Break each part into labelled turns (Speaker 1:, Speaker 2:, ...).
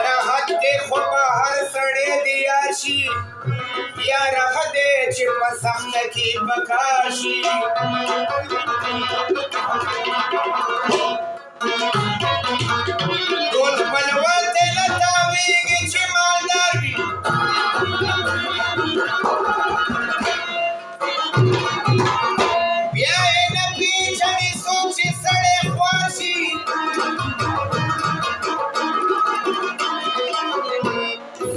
Speaker 1: राहत के खो बाहर सड़े दियाशी या रह दे पसंद की बकाशी टोल बलवते लतावेगी ची मालदारी ब्याए न पीछनी सोची सड़े ख्वाशी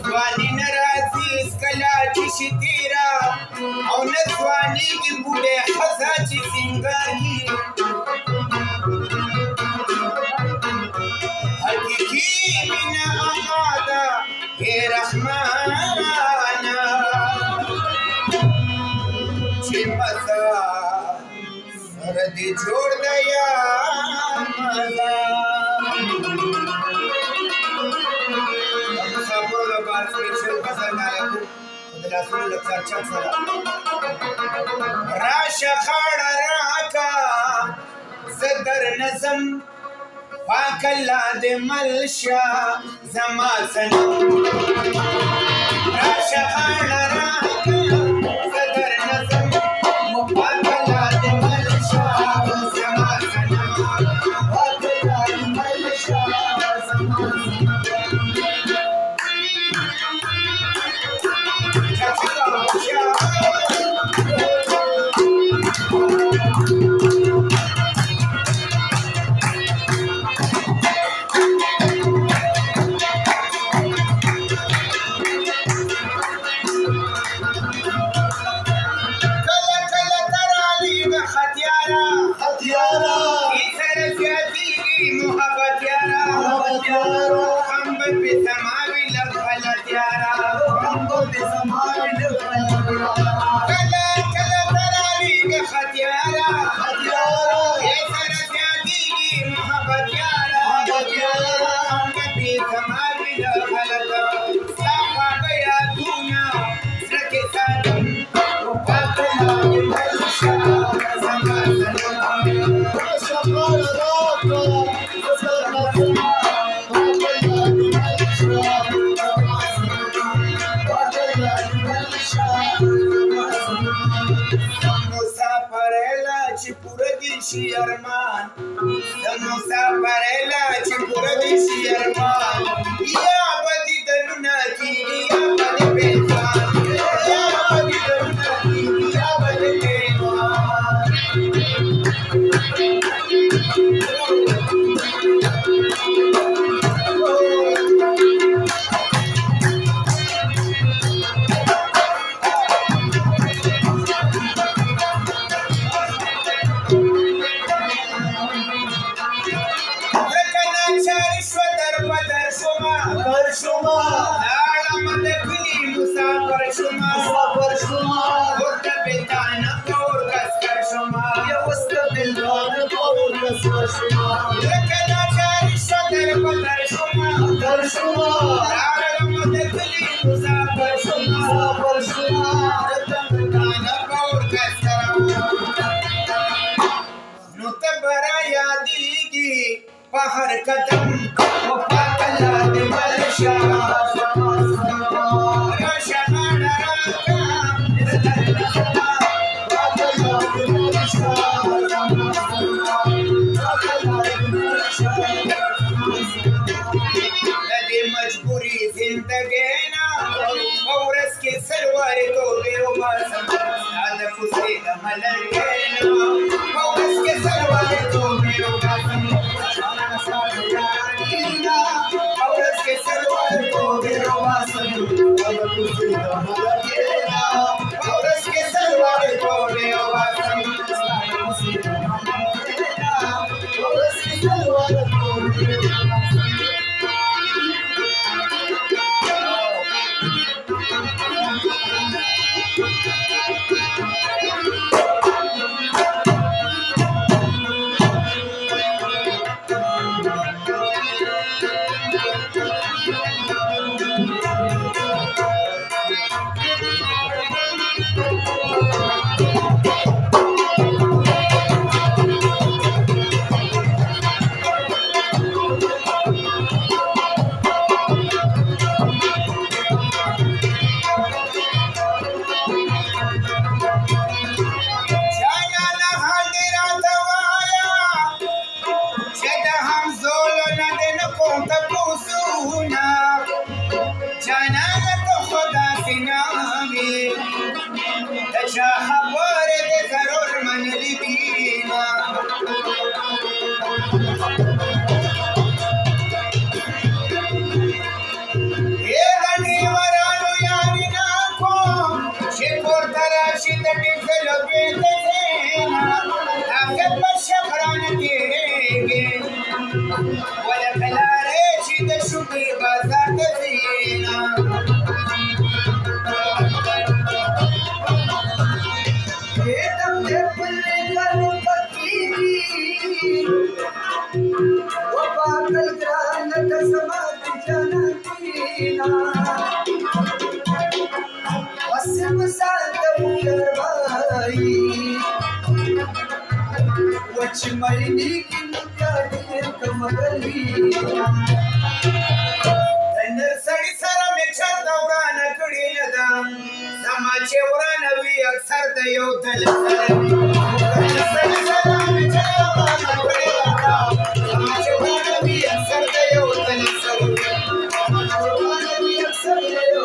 Speaker 1: स्वानी नराजी इसकलाची शितीरा औ न स्वानी की बुडे हसाची सिंगारी हकीकी बिना आमादा हे रहमाना चिमसा सरदी छोड़ दया मजा सबको बार स्पेशल पसंद आया को खुदा सुन लक्षा अच्छा सरा राशा खाड़ा राका सदर नजम पाकल्ला दे मलशा जमा सनम राशा खाड़ा राका सदर नजम पाकल्ला दे मलशा जमा सनम पाकल्ला दे मलशा जमा Arman, Samosa Varela, Chipuradi Arman, Yabadi Danunaki, Yabadi Betan, Yabadi Danunaki, Yabadi पहर कदम वो पाकला दे मलशा राशा खाड़ा राका पाकला दे मलशा लगे मजबूरी जिंदगी ना और इसके सरवर तो बेरुबास सादा खुशी दमलर के ना और इसके सरवर तो बेरुबास गे वलखला रे चित शुकी बाजात जीना हे तमने फुल्ले करू पकीरी वो पागल ग्रानत समाधि जनकीना वसिम साध उशरबाई वच मैनी की मुकाडी कमगली नरसड़ी सरा में चल दौरा न कड़ी लदा समाचे उरा नवी अक्सर दयो दल नरसड़ी सरा में चल दौरा न कड़ी लदा समाचे उरा नवी अक्सर दयो दल समाचे उरा नवी अक्सर दयो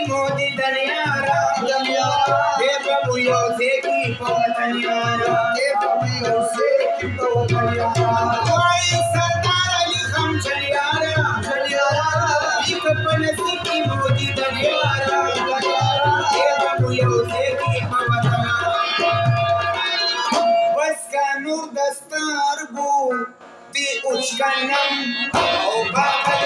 Speaker 1: मोदी दनियारा हे प्रभु योसे की पवनियारा हे प्रभु योसे की पवनियारा कोई सरदार अली हम चलियारा एक पनसी की मोदी दनियारा हे प्रभु योसे की पवनियारा बस का नूर दस्तार बू दी उचकनम ओ बाबा